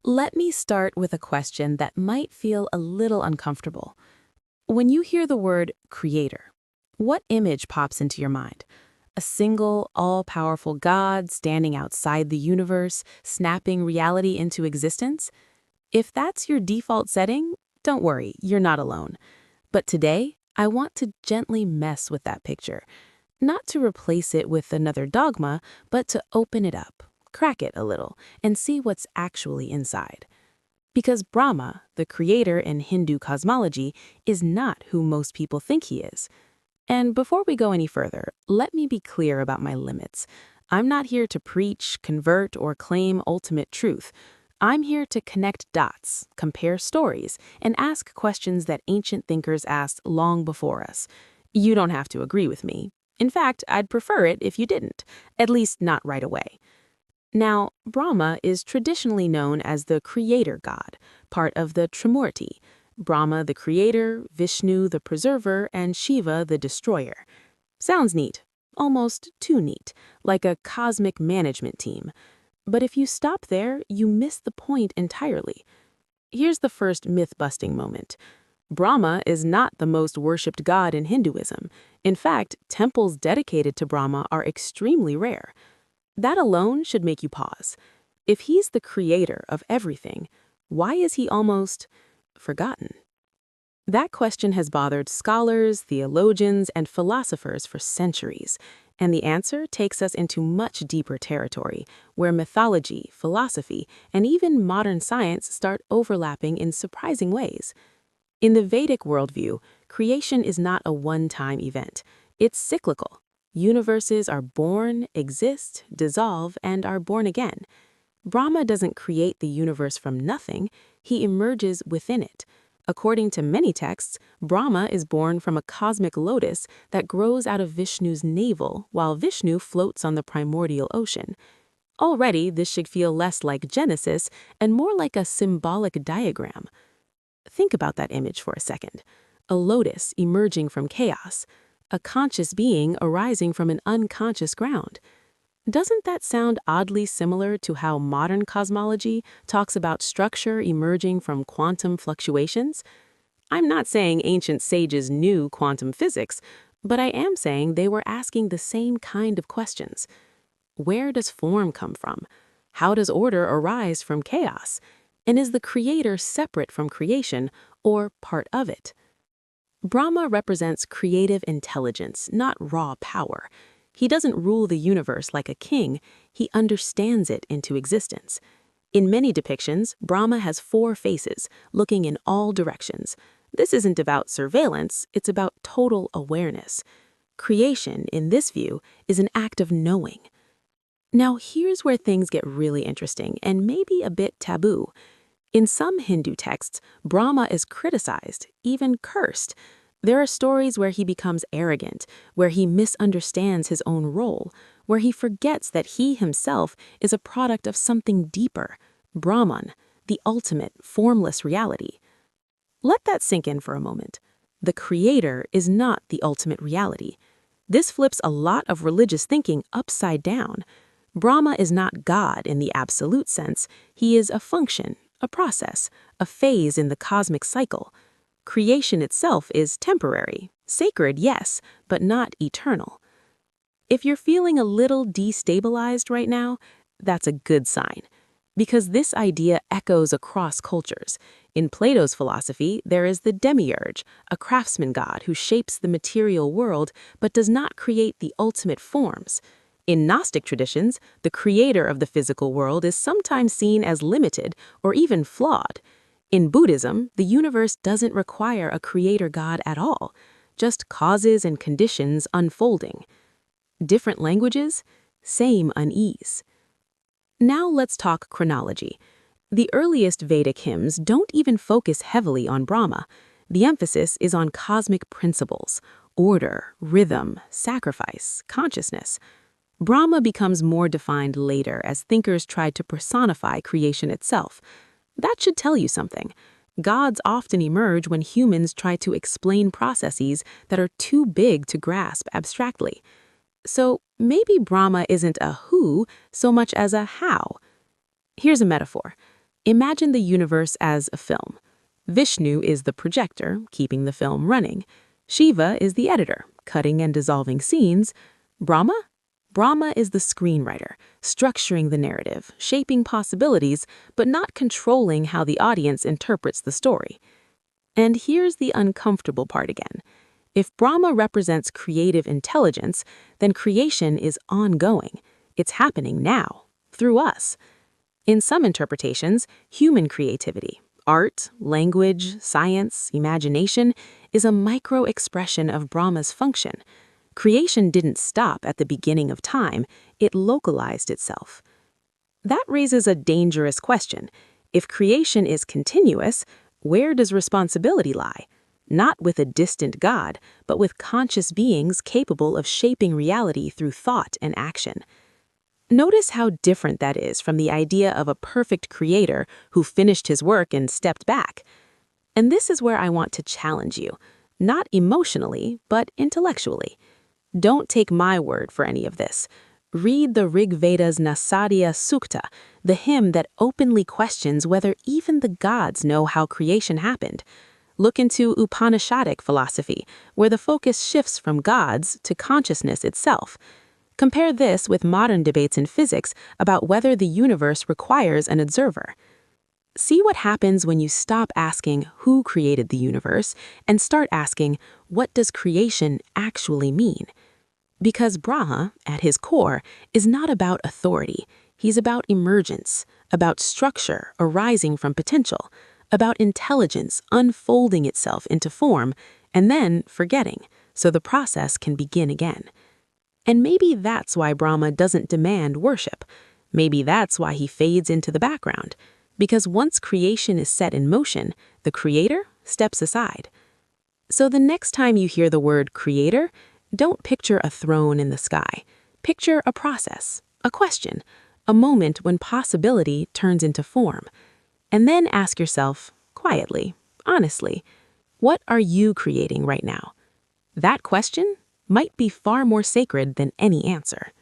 Let me start with a question that might feel a little uncomfortable. When you hear the word creator, what image pops into your mind? A single, all-powerful God standing outside the universe, snapping reality into existence? If that's your default setting, don't worry, you're not alone. But today, I want to gently mess with that picture. Not to replace it with another dogma, but to open it up, crack it a little, and see what's actually inside. Because Brahma, the creator in Hindu cosmology, is not who most people think he is. And before we go any further, let me be clear about my limits. I'm not here to preach, convert, or claim ultimate truth. I'm here to connect dots, compare stories, and ask questions that ancient thinkers asked long before us. You don't have to agree with me. In fact, I'd prefer it if you didn't, at least not right away. Now, Brahma is traditionally known as the creator god, part of the Trimurti. Brahma the creator, Vishnu the preserver, and Shiva the destroyer. Sounds neat, almost too neat, like a cosmic management team. But if you stop there, you miss the point entirely. Here's the first myth-busting moment. Brahma is not the most worshipped god in Hinduism. In fact, temples dedicated to Brahma are extremely rare. That alone should make you pause. If he's the creator of everything, why is he almost forgotten? That question has bothered scholars, theologians, and philosophers for centuries, and the answer takes us into much deeper territory, where mythology, philosophy, and even modern science start overlapping in surprising ways. In the Vedic worldview, creation is not a one-time event. It's cyclical. Universes are born, exist, dissolve, and are born again. Brahma doesn't create the universe from nothing, he emerges within it. According to many texts, Brahma is born from a cosmic lotus that grows out of Vishnu's navel while Vishnu floats on the primordial ocean. Already, this should feel less like Genesis and more like a symbolic diagram. Think about that image for a second. A lotus emerging from chaos. A conscious being arising from an unconscious ground. Doesn't that sound oddly similar to how modern cosmology talks about structure emerging from quantum fluctuations? I'm not saying ancient sages knew quantum physics, but I am saying they were asking the same kind of questions. Where does form come from? How does order arise from chaos? And is the creator separate from creation or part of it? Brahma represents creative intelligence, not raw power. He doesn't rule the universe like a king, he understands it into existence. In many depictions, Brahma has 4 faces, looking in all directions. This isn't about surveillance, it's about total awareness. Creation, in this view, is an act of knowing. Now here's where things get really interesting and maybe a bit taboo. In some Hindu texts, Brahma is criticized, even cursed. There are stories where he becomes arrogant, where he misunderstands his own role, where he forgets that he himself is a product of something deeper, Brahman, the ultimate, formless reality. Let that sink in for a moment. The creator is not the ultimate reality. This flips a lot of religious thinking upside down. Brahma is not God in the absolute sense. He is a function, a process, a phase in the cosmic cycle. Creation itself is temporary, sacred, yes, but not eternal. If you're feeling a little destabilized right now, that's a good sign, because this idea echoes across cultures. In Plato's philosophy, there is the demiurge, a craftsman god who shapes the material world but does not create the ultimate forms. In Gnostic traditions, the creator of the physical world is sometimes seen as limited or even flawed. In Buddhism, the universe doesn't require a creator god at all, just causes and conditions unfolding. Different languages, same unease. Now let's talk chronology. The earliest Vedic hymns don't even focus heavily on Brahma. The emphasis is on cosmic principles, order, rhythm, sacrifice, consciousness. Brahma becomes more defined later as thinkers tried to personify creation itself. That should tell you something. Gods often emerge when humans try to explain processes that are too big to grasp abstractly. So maybe Brahma isn't a who so much as a how. Here's a metaphor. Imagine the universe as a film. Vishnu is the projector, keeping the film running. Shiva is the editor, cutting and dissolving scenes. Brahma? Brahma is the screenwriter, structuring the narrative, shaping possibilities, but not controlling how the audience interprets the story. And here's the uncomfortable part again. If Brahma represents creative intelligence, then creation is ongoing. It's happening now, through us. In some interpretations, human creativity, art, language, science, imagination, is a micro-expression of Brahma's function. Creation didn't stop at the beginning of time, it localized itself. That raises a dangerous question. If creation is continuous, where does responsibility lie? Not with a distant God, but with conscious beings capable of shaping reality through thought and action. Notice how different that is from the idea of a perfect creator who finished his work and stepped back. And this is where I want to challenge you, not emotionally, but intellectually. Don't take my word for any of this. Read the Rig Veda's Nasadya Sukta, the hymn that openly questions whether even the gods know how creation happened. Look into Upanishadic philosophy, where the focus shifts from gods to consciousness itself. Compare this with modern debates in physics about whether the universe requires an observer. See what happens when you stop asking who created the universe and start asking, what does creation actually mean? Because Brahma, at his core, is not about authority. He's about emergence, about structure arising from potential, about intelligence unfolding itself into form and then forgetting, so the process can begin again. And maybe that's why Brahma doesn't demand worship. Maybe that's why he fades into the background. Because once creation is set in motion, the creator steps aside. So the next time you hear the word creator, don't picture a throne in the sky. Picture a process, a question, a moment when possibility turns into form. And then ask yourself, quietly, honestly, what are you creating right now? That question might be far more sacred than any answer.